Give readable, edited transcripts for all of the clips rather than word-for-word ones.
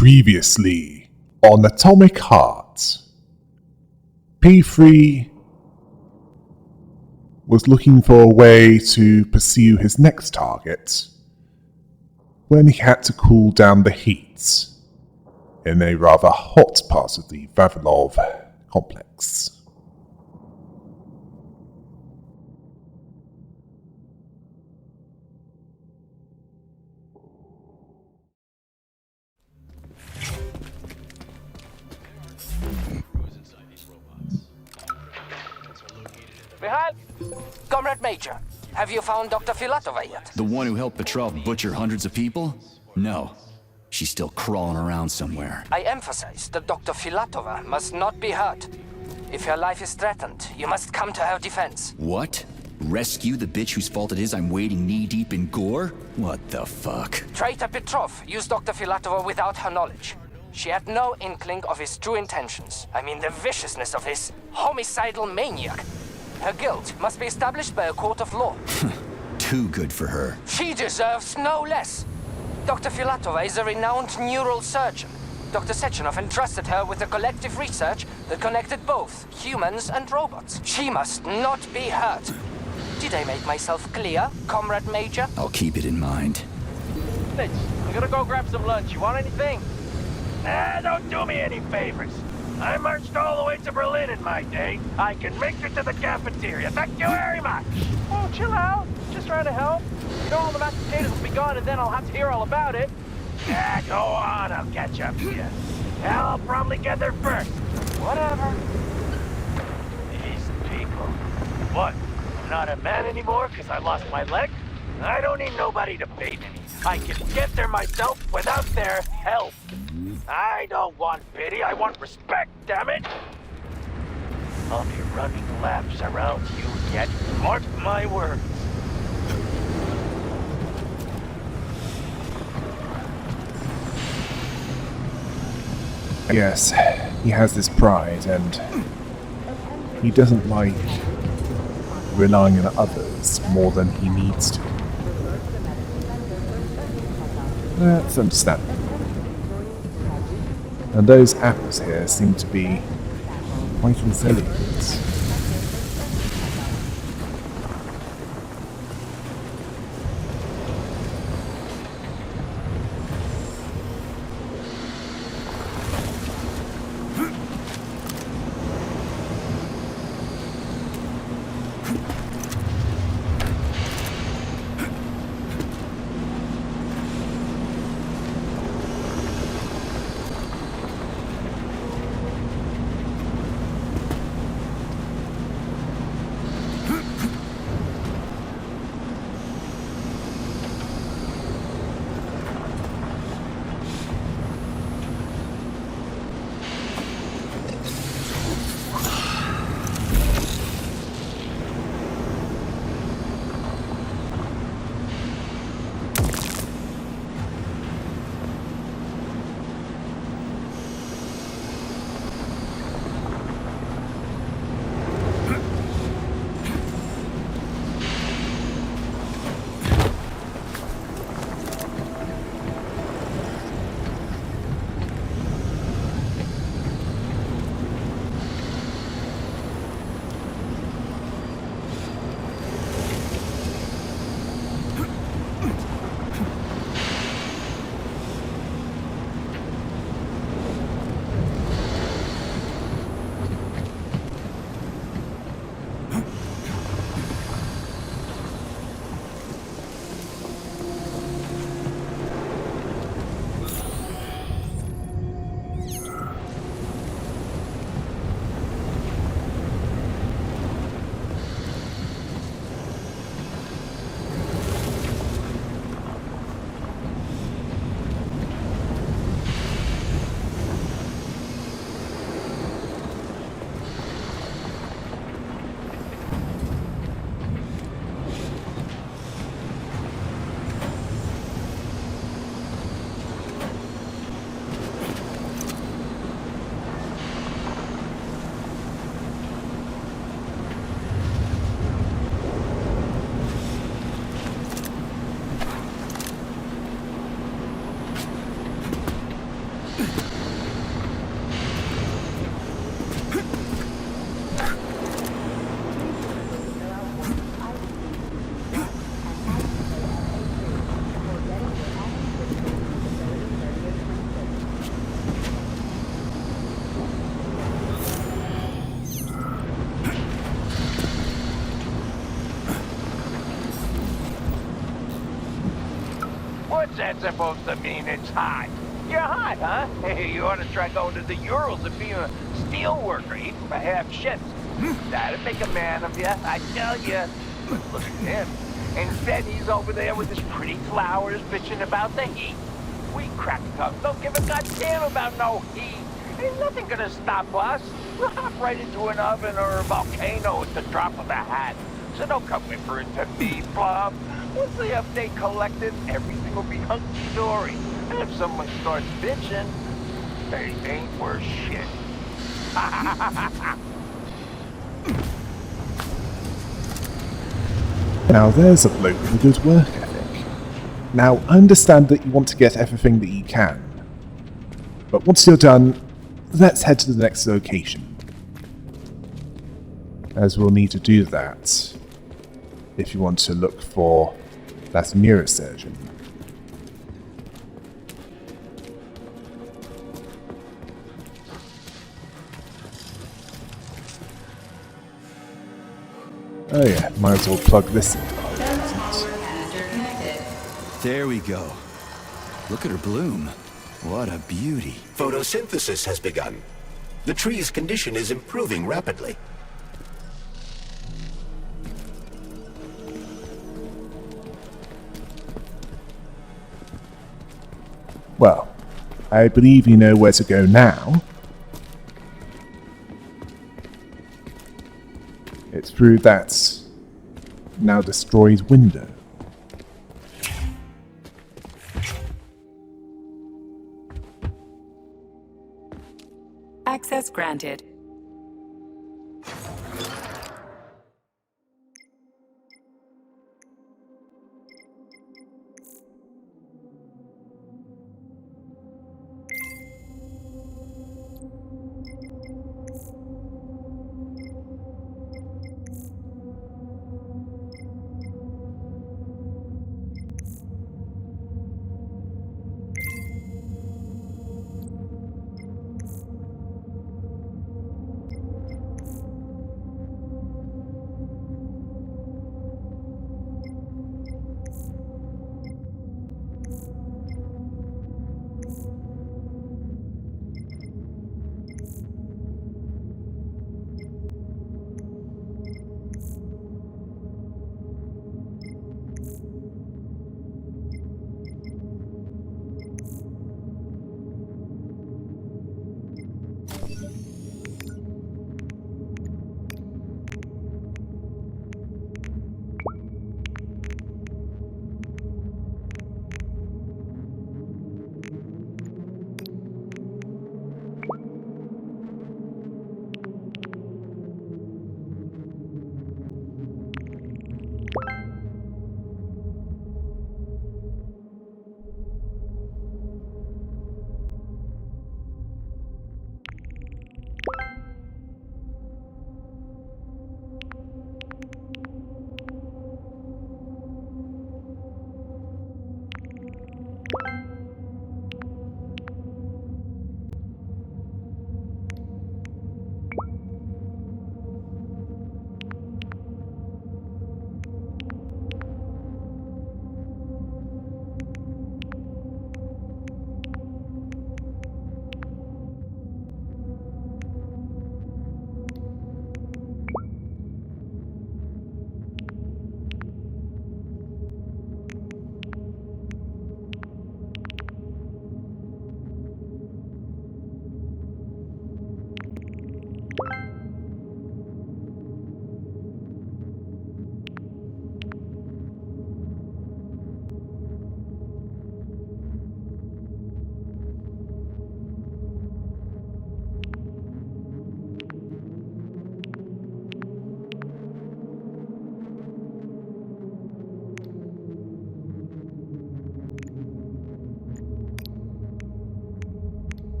Previously on Atomic Heart, P3 was looking for a way to pursue his next target when he had to cool down the heat in a rather hot part of the Vavilov complex. Behind! Comrade Major, have you found Dr. Filatova yet? The one who helped Petrov butcher hundreds of people? No. She's still crawling around somewhere. I emphasize that Dr. Filatova must not be hurt. If her life is threatened, you must come to her defense. What? Rescue the bitch whose fault it is I'm wading knee-deep in gore? What the fuck? Traitor Petrov used Dr. Filatova without her knowledge. She had no inkling of his true intentions. I mean the viciousness of this homicidal maniac. Her guilt must be established by a court of law. Too good for her. She deserves no less. Dr. Filatova is a renowned neural surgeon. Dr. Sechenov entrusted her with a collective research that connected both humans and robots. She must not be hurt. Did I make myself clear, Comrade Major? I'll keep it in mind. Mitch, I'm gonna go grab some lunch. You want anything? Nah, don't do me any favors. I marched all the way to Berlin in my day. I can make it to the cafeteria. Thank you very much. Oh, chill out. Just trying to help. You know all the mashed potatoes will be gone, and then I'll have to hear all about it. Yeah, go on. I'll catch up to you. Hell, I'll probably get there first. Whatever. These people. What? I'm not a man anymore because I lost my leg? I don't need nobody to bait me. I can get there myself without their help. I don't want pity, I want respect, damn it! I'll be running laps around you yet, mark my words. Yes, he has this pride and he doesn't like relying on others more than he needs to. That's understandable. And those apples here seem to be quite resilient. What's that supposed to mean? It's hot. You're hot, huh? Hey, you ought to try going to the Urals and being a steel worker, eating for half shifts. That'd make a man of you, I tell you. But look at him. Instead, he's over there with his pretty flowers bitching about the heat. We crack up don't give a goddamn about no heat. Ain't nothing gonna stop us. We'll hop right into an oven or a volcano at the drop of a hat. So don't come whimpering to me, Plum. Once the update collected, everything will be hunky-dory. And if someone starts bitching, they ain't worth shit. Now there's a bloke with a good work ethic. Now understand that you want to get everything that you can. But once you're done, let's head to the next location. As we'll need to do that if you want to look for that neurosurgeon. Oh yeah, might as well plug this in. There we go. Look at her bloom. What a beauty. Photosynthesis has begun. The tree's condition is improving rapidly. Well, I believe you know where to go now. It's through that now destroyed window. Access granted.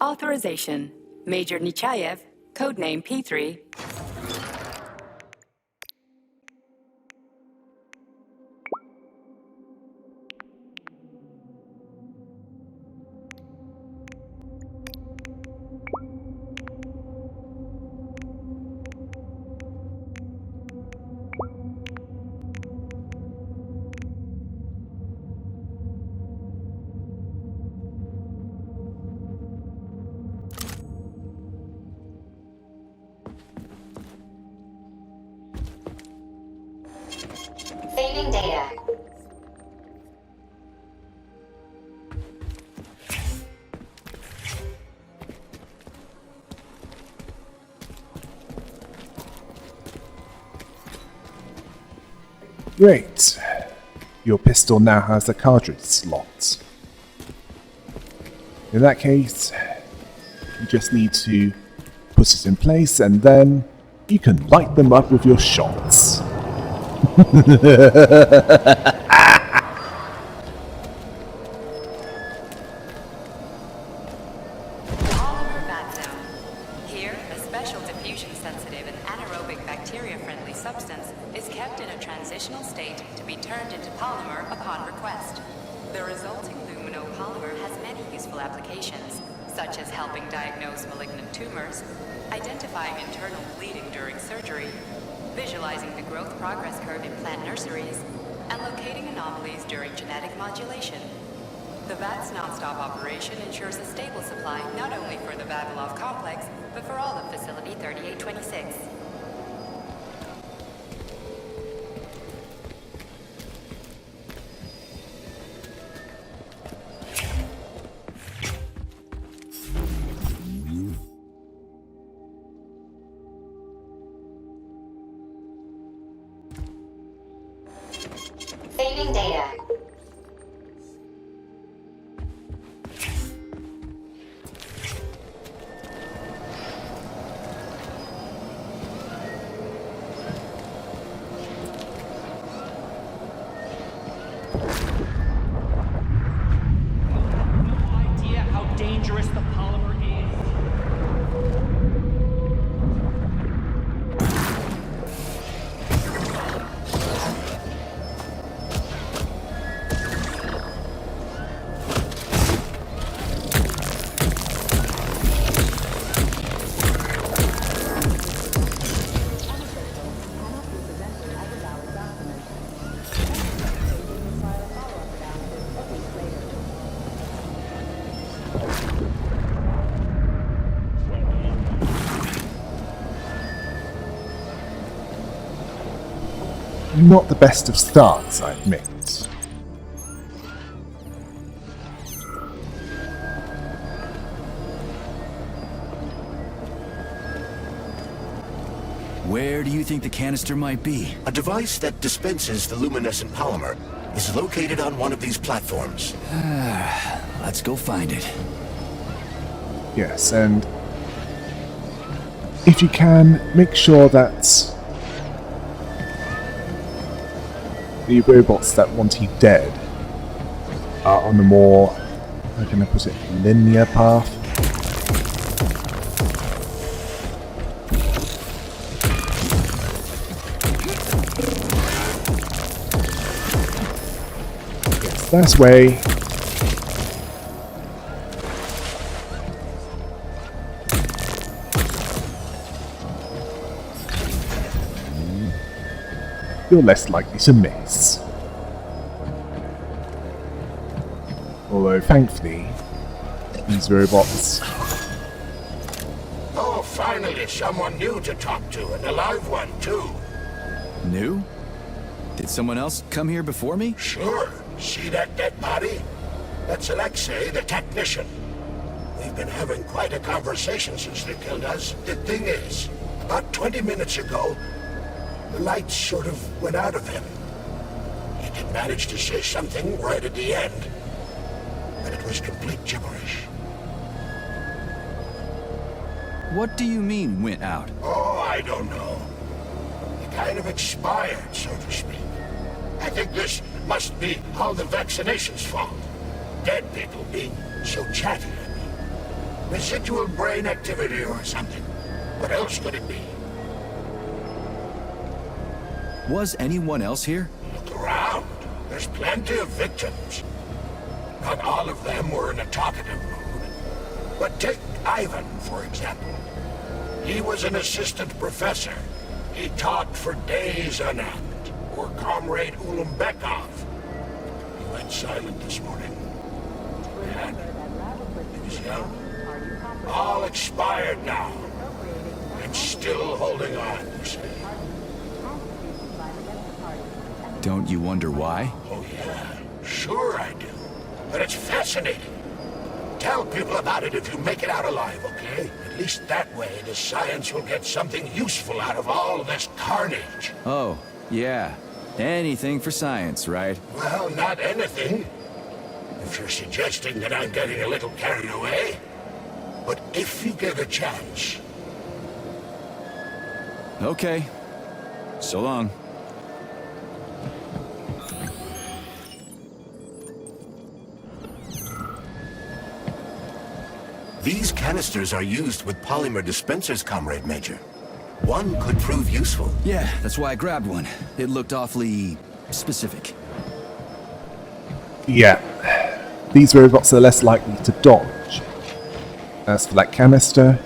Authorization. Major Nechayev, codename P3. Saving data. Great. Your pistol now has a cartridge slot. In that case, you just need to put it in place and then you can light them up with your shots. Polymer vat zone. Here, a special diffusion-sensitive and anaerobic bacteria-friendly substance is kept in a transitional state to be turned into polymer upon request. The resulting luminopolymer has many useful applications, such as helping diagnose malignant tumors, identifying internal bleeding during surgery, visualizing the growth progress curve in plant nurseries, and locating anomalies during genetic modulation. The VAT's non-stop operation ensures a stable supply not only for the Vavilov complex, but for all of Facility 3826. Saving data. Idea how dangerous the polymer is. Not the best of starts, I admit. Where do you think the canister might be? A device that dispenses the luminescent polymer is located on one of these platforms. Let's go find it. Yes, and if you can, make sure that the robots that want you dead are on a more, how can I put it, linear path. Yes, that's way. You're less likely to miss. Although, thankfully, these robots... Oh, finally someone new to talk to, and a live one, too. New? Did someone else come here before me? Sure. See that dead body? That's Alexei, the technician. We've been having quite a conversation since they killed us. The thing is, about 20 minutes ago, the light sort of went out of him. He did manage to say something right at the end, but it was complete gibberish. What do you mean, went out? Oh, I don't know. He kind of expired, so to speak. I think this must be all the vaccination's fault. Dead people being so chatty. Residual brain activity or something. What else could it be? Was anyone else here? Look around. There's plenty of victims. Not all of them were in a talkative mood. But take Ivan, for example. He was an assistant professor. He taught for days on end. Or Comrade Ulumbekov. He went silent this morning. And he was young. All expired now. And still holding on, you see. Don't you wonder why? Oh yeah, sure I do. But it's fascinating. Tell people about it if you make it out alive, okay? At least that way the science will get something useful out of all this carnage. Oh, yeah. Anything for science, right? Well, not anything. If you're suggesting that I'm getting a little carried away. But if you give a chance. Okay. So long. These canisters are used with polymer dispensers, Comrade Major. One could prove useful. Yeah, that's why I grabbed one. It looked awfully specific. Yeah, these robots are less likely to dodge. As for that canister,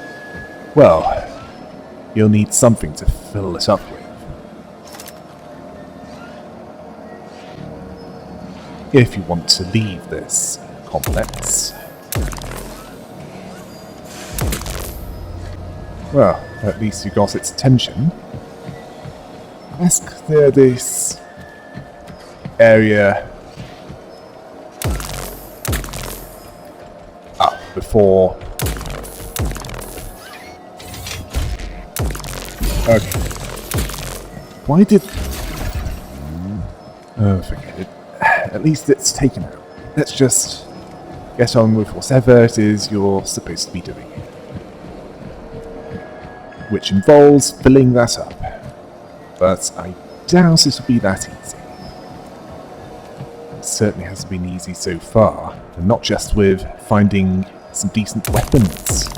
well, you'll need something to fill it up with. If you want to leave this complex. Well, at least you got its attention. Let's clear this area up before. Okay. Why did... Oh, forget it. At least it's taken out. Let's just get on with whatever it is you're supposed to be doing. Which involves filling that up. But I doubt it'll be that easy. It certainly hasn't been easy so far, and not just with finding some decent weapons.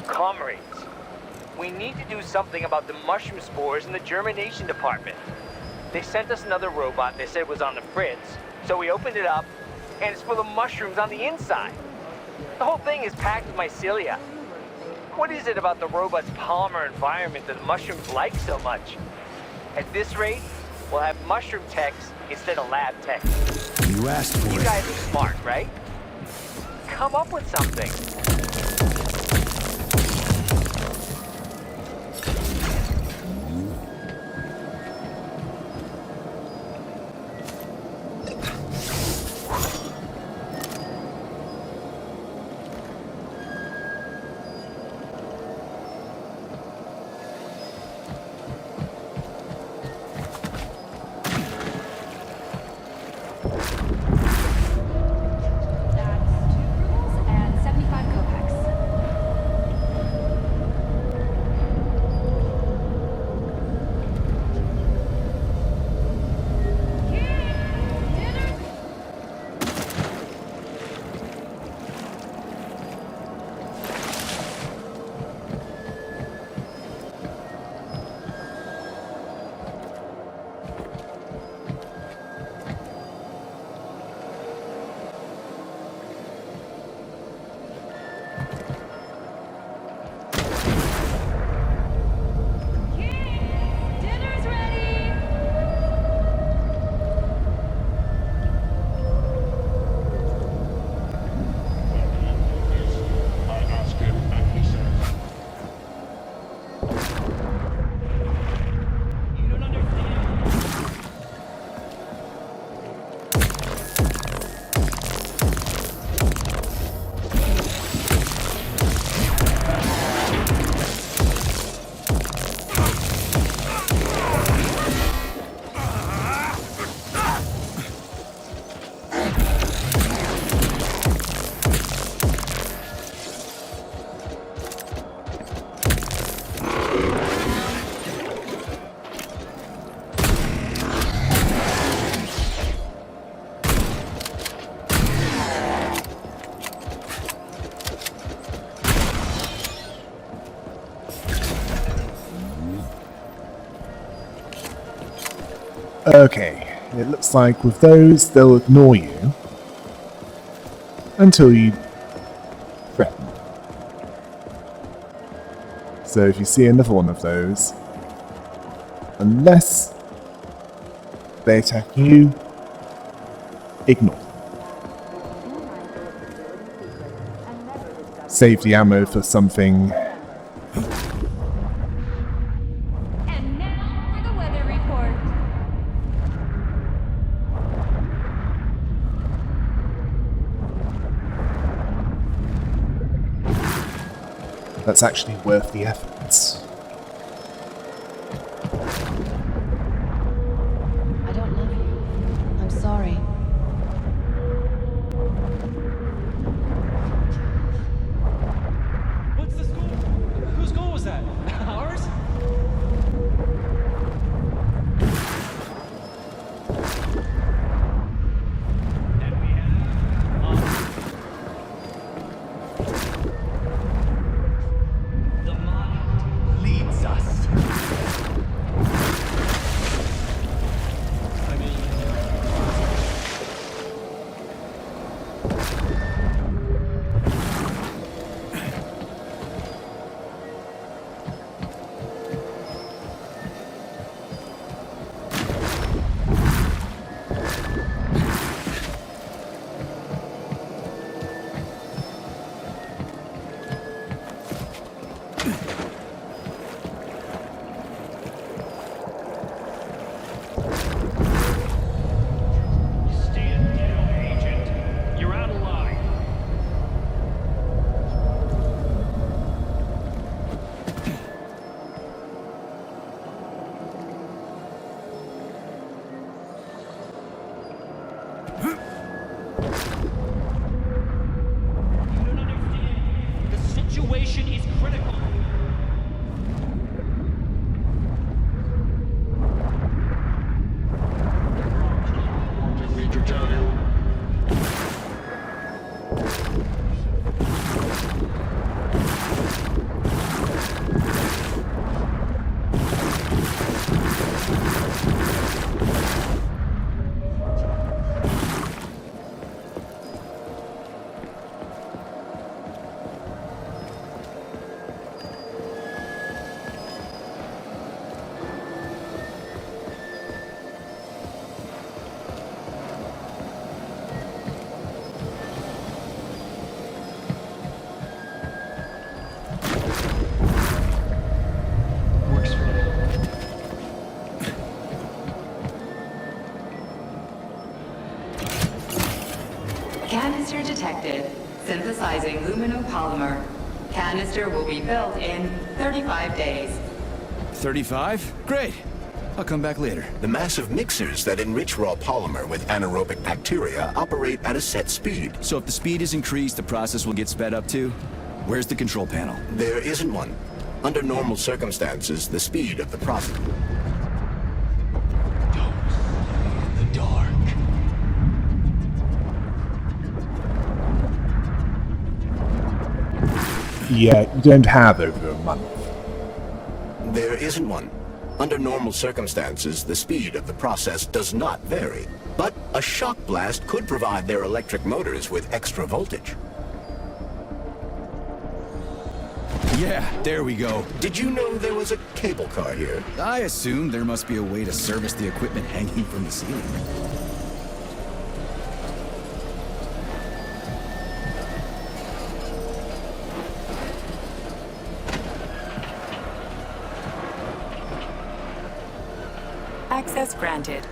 Comrades, we need to do something about the mushroom spores in the germination department. They sent us another robot they said was on the fritz, so we opened it up, and it's full of mushrooms on the inside. The whole thing is packed with mycelia. What is it about the robot's polymer environment that the mushrooms like so much? At this rate, we'll have mushroom techs instead of lab techs. You asked for You it. guys are smart, right? Come up with something. Okay, it looks like with those, they'll ignore you until you threaten. So if you see another one of those, unless they attack you, ignore. Save the ammo for something. And now for the weather report. That's actually worth the efforts. I don't love you. I'm sorry. What's the school? Whose goal was that? Ours? And we have... the mind leads us. I mean... Stand down, Agent. You're out of line. You don't understand. The situation is critical. Works for me. Canister detected. Synthesizing luminopolymer. Canister will be built in 35 days. 35? Great. I'll come back later. The massive mixers that enrich raw polymer with anaerobic bacteria operate at a set speed. So if the speed is increased, the process will get sped up too? Where's the control panel? There isn't one. Under normal circumstances, the speed of the process... In the dark. Yeah, you don't have over a month. There isn't one. Under normal circumstances, the speed of the process does not vary. But a shock blast could provide their electric motors with extra voltage. Yeah, there we go. Did you know there was a cable car here? I assume there must be a way to service the equipment hanging from the ceiling. Access granted.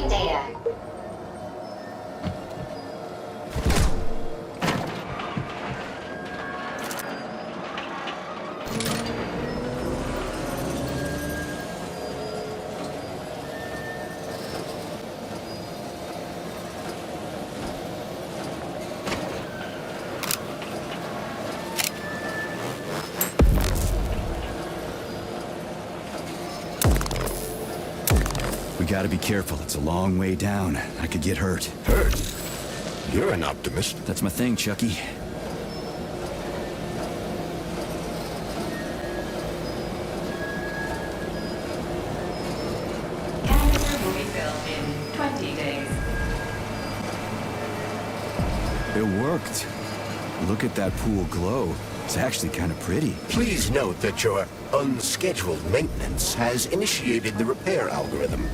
Receiving data. We gotta be careful. It's a long way down. I could get hurt. Hurt? You're an optimist. That's my thing, Chucky. Cannister will be filled in 20 days. It worked. Look at that pool glow. It's actually kind of pretty. Please note that your unscheduled maintenance has initiated the repair algorithm.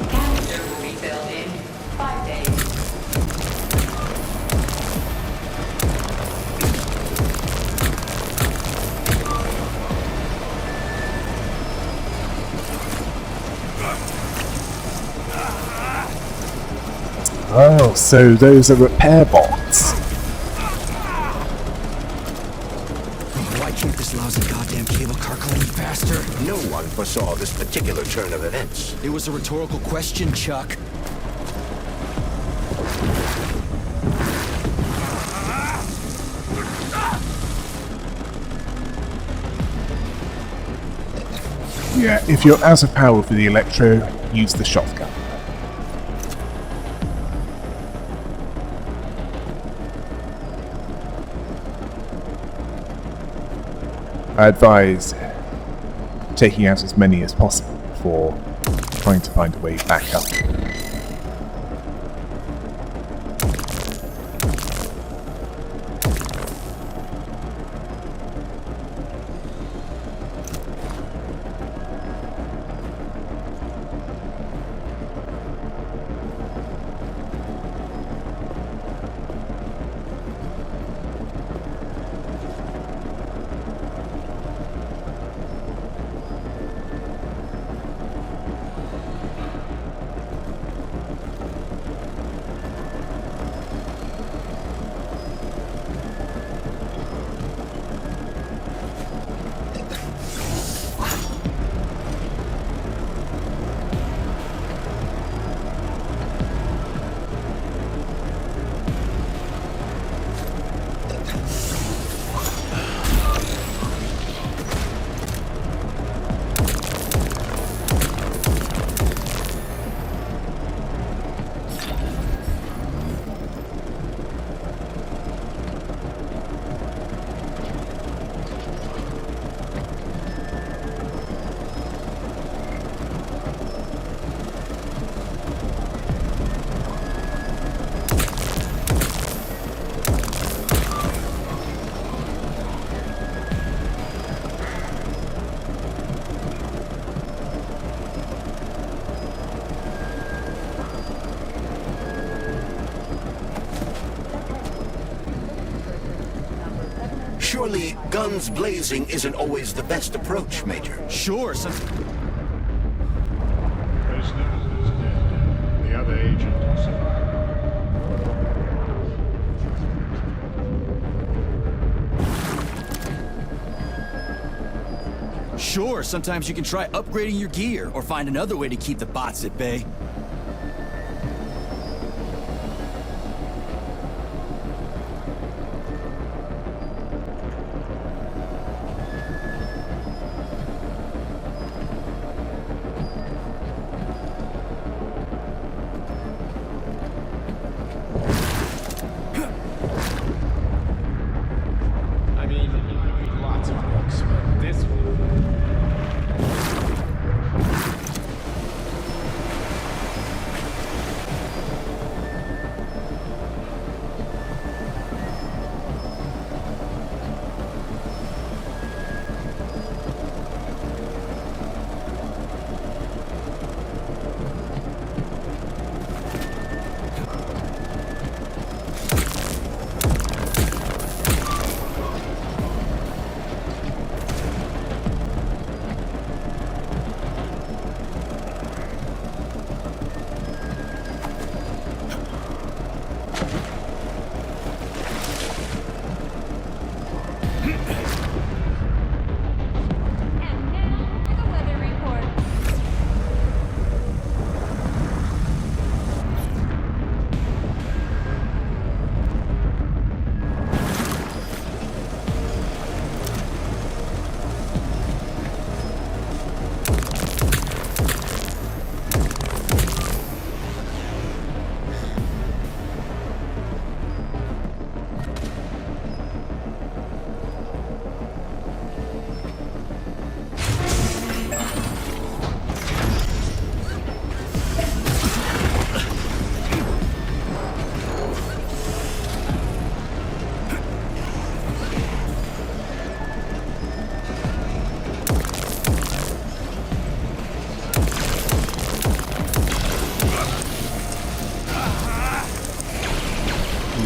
Cannister will be filled in 5 days. Oh, so those are repair bots. Why can't this lousy goddamn cable car go any faster? No one foresaw this particular turn of events. It was a rhetorical question, Chuck. Yeah, if you're out of power for the electro, use the shotgun. I advise taking out as many as possible before trying to find a way back up. Surely, guns blazing isn't always the best approach, Major. Sure, Prisoner is dead. The other agent survived. Sure, sometimes you can try upgrading your gear or find another way to keep the bots at bay.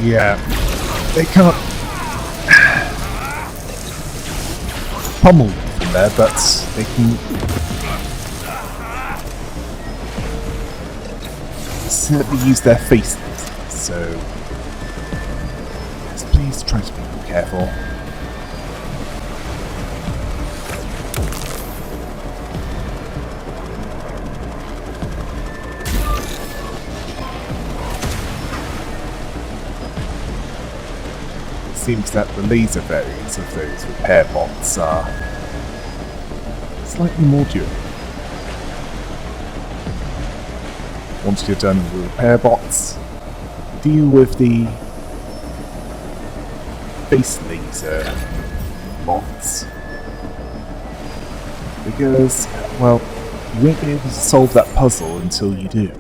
Yeah, they can't pummel you from there, but they can certainly use their faces. So please try to be more careful. Seems that the laser variants of those repair bots are slightly more durable. Once you're done with the repair bots, deal with the base laser bots. Because, well, you won't be able to solve that puzzle until you do.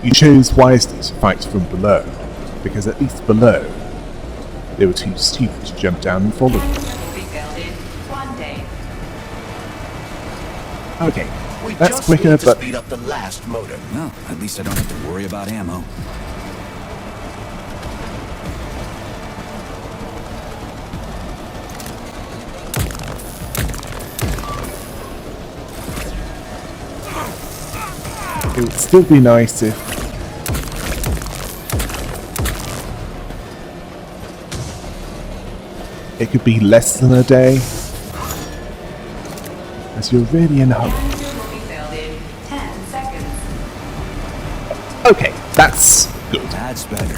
You chose wisely to fight from below, because at least below, they were too stupid to jump down and follow you. Okay, that's quicker, but speed up the last motor. Well, at least I don't have to worry about ammo. it would still be nice if it could be less than a day, as you're really in a hurry. Okay, that's good. That's better.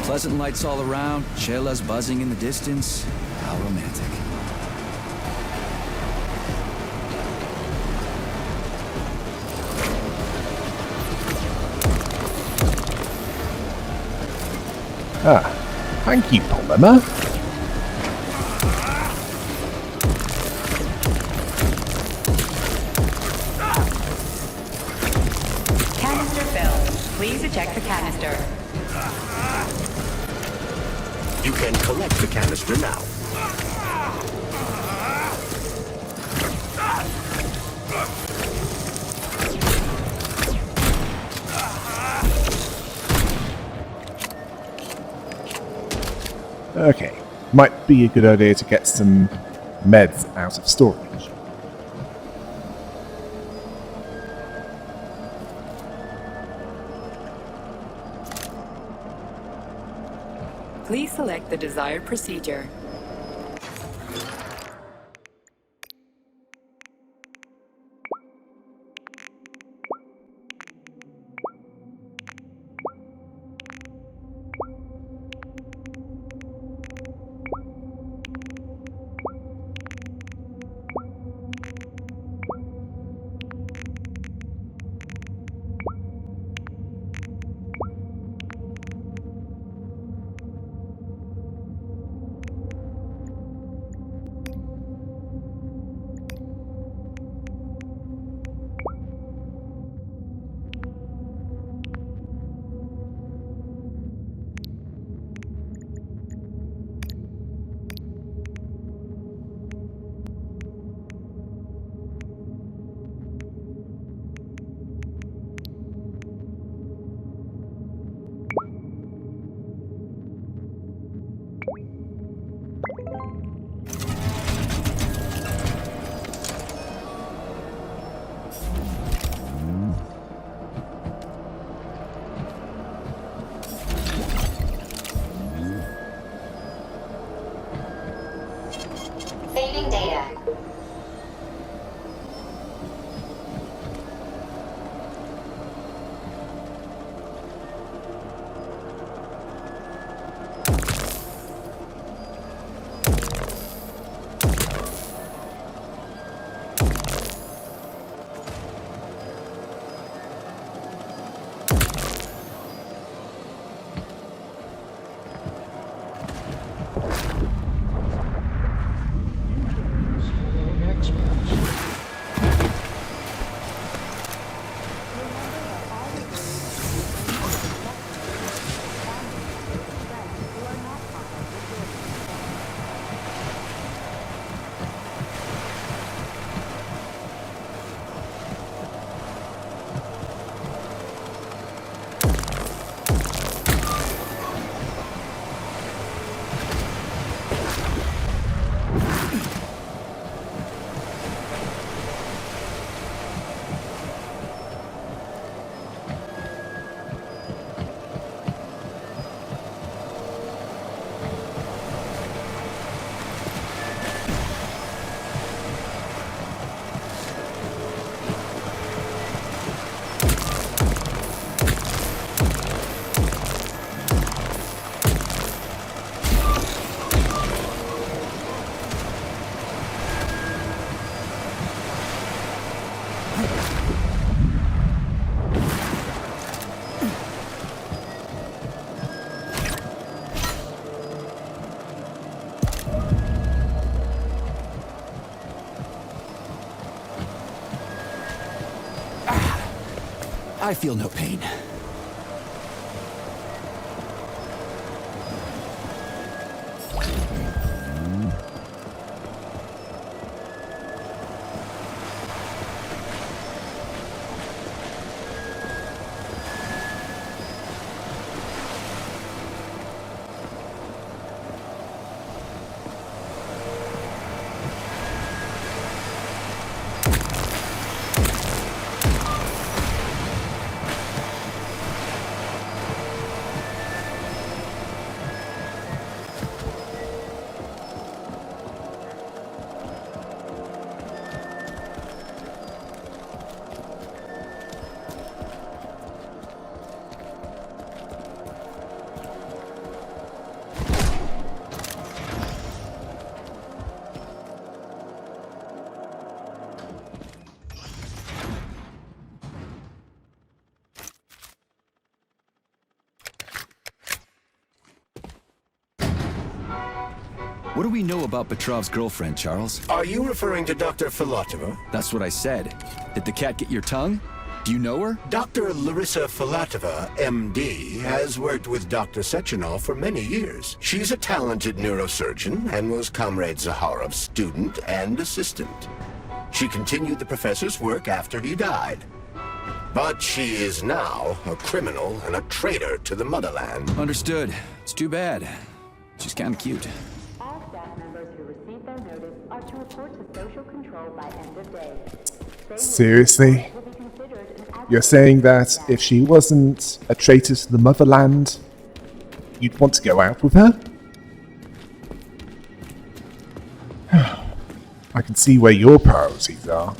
Pleasant lights all around, chelas buzzing in the distance. How romantic. Ah, thank you, Polymer. Canister filled. Please eject the canister. You can collect the canister now. Okay, might be a good idea to get some meds out of storage. select the desired procedure. Saving data. I feel no pain. What do we know about Petrov's girlfriend, Charles? Are you referring to Dr. Filatova? That's what I said. Did the cat get your tongue? Do you know her? Dr. Larissa Filatova, MD, has worked with Dr. Sechenov for many years. She's a talented neurosurgeon and was Comrade Zaharov's student and assistant. She continued the professor's work after he died. But she is now a criminal and a traitor to the motherland. Understood. It's too bad. She's kind of cute. All staff members who receive their notice are to report to social control by end of day. Seriously? You're saying that if she wasn't a traitor to the motherland, you'd want to go out with her? I can see where your priorities are.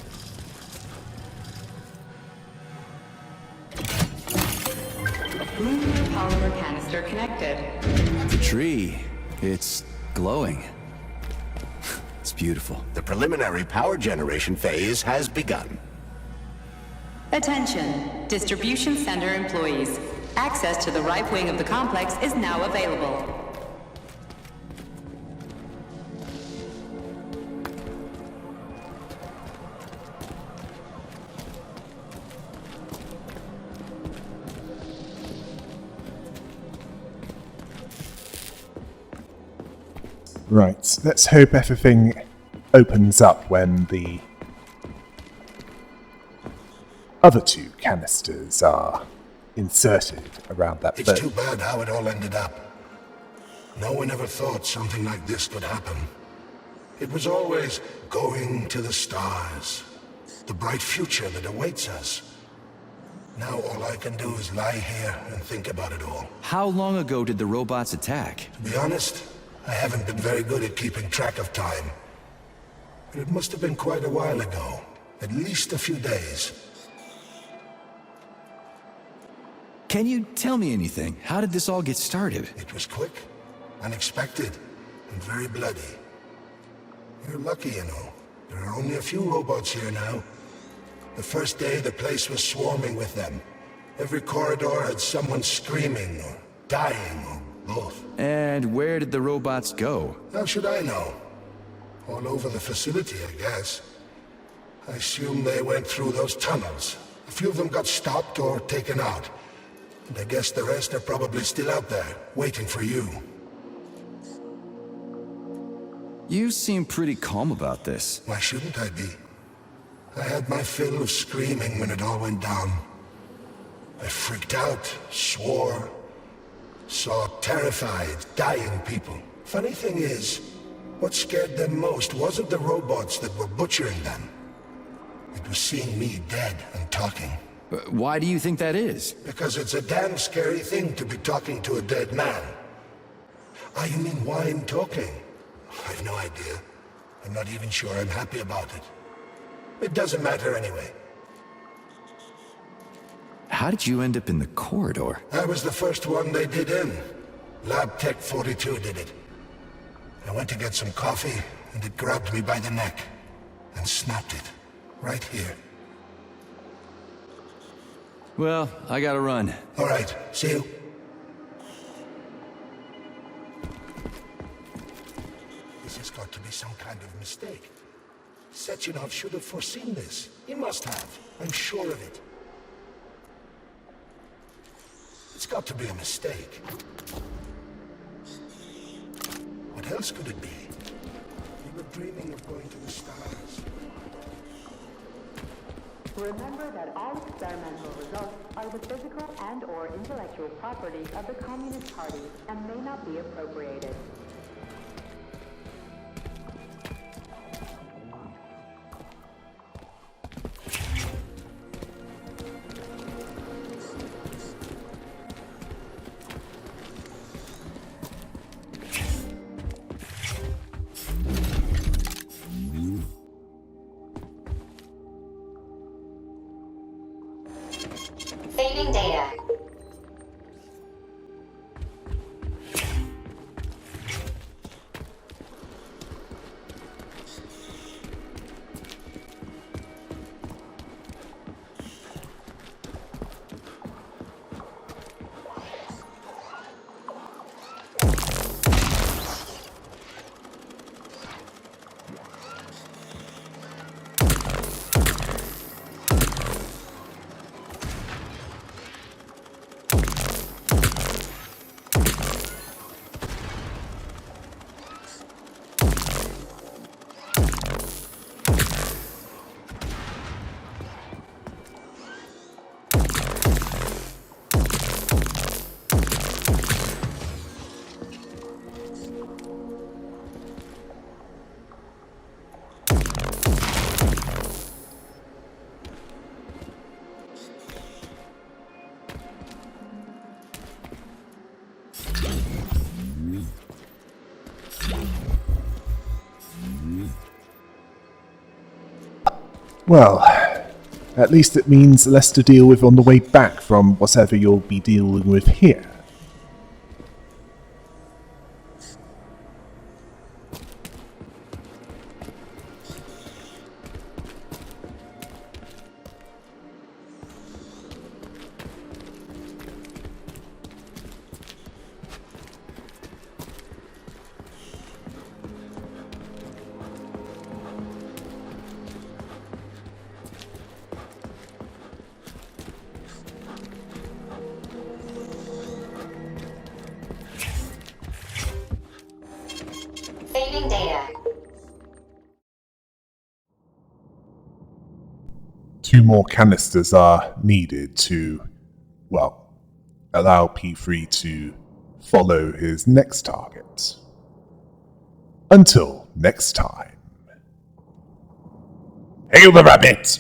Lunar polymer canister connected. The tree, it's glowing. It's beautiful. The preliminary power generation phase has begun. Attention, distribution center employees. Access to the right wing of the complex is now available. Right, let's hope everything opens up when the other two canisters are inserted around that It's boat. too bad how it all ended up. No one ever thought something like this could happen. It was always going to the stars, the bright future that awaits us. Now all I can do is lie here and think about it all. How long ago did the robots attack? To be honest, I haven't been very good at keeping track of time. But it must have been quite a while ago. At least a few days. Can you tell me anything? How did this all get started? It was quick, unexpected, and very bloody. You're lucky, you know. There are only a few robots here now. The first day, the place was swarming with them. Every corridor had someone screaming, or dying, or both. And where did the robots go? How should I know? All over the facility, I guess. I assume they went through those tunnels. A few of them got stopped or taken out. And I guess the rest are probably still out there, waiting for you. You seem pretty calm about this. Why shouldn't I be? I had my fill of screaming when it all went down. I freaked out, swore, saw terrified, dying people. Funny thing is, what scared them most wasn't the robots that were butchering them. It was seeing me dead and talking. Why do you think that is? Because it's a damn scary thing to be talking to a dead man. Ah, you mean why I'm talking? I've no idea. I'm not even sure I'm happy about it. It doesn't matter anyway. How did you end up in the corridor? I was the first one they did in. Lab Tech 42 did it. I went to get some coffee, and it grabbed me by the neck and snapped it. Right here. Well, I gotta run. All right, see you. This has got to be some kind of mistake. Sechenov should have foreseen this. He must have. I'm sure of it. It's got to be a mistake. What else could it be? We were dreaming of going to the stars. Remember that all experimental results are the physical and/or intellectual property of the Communist Party and may not be appropriated. Saving data. Well, at least it means less to deal with on the way back from whatever you'll be dealing with here. Saving data. 2 more canisters are needed to, well, allow P3 to follow his next target. Until next time. Hail the rabbit!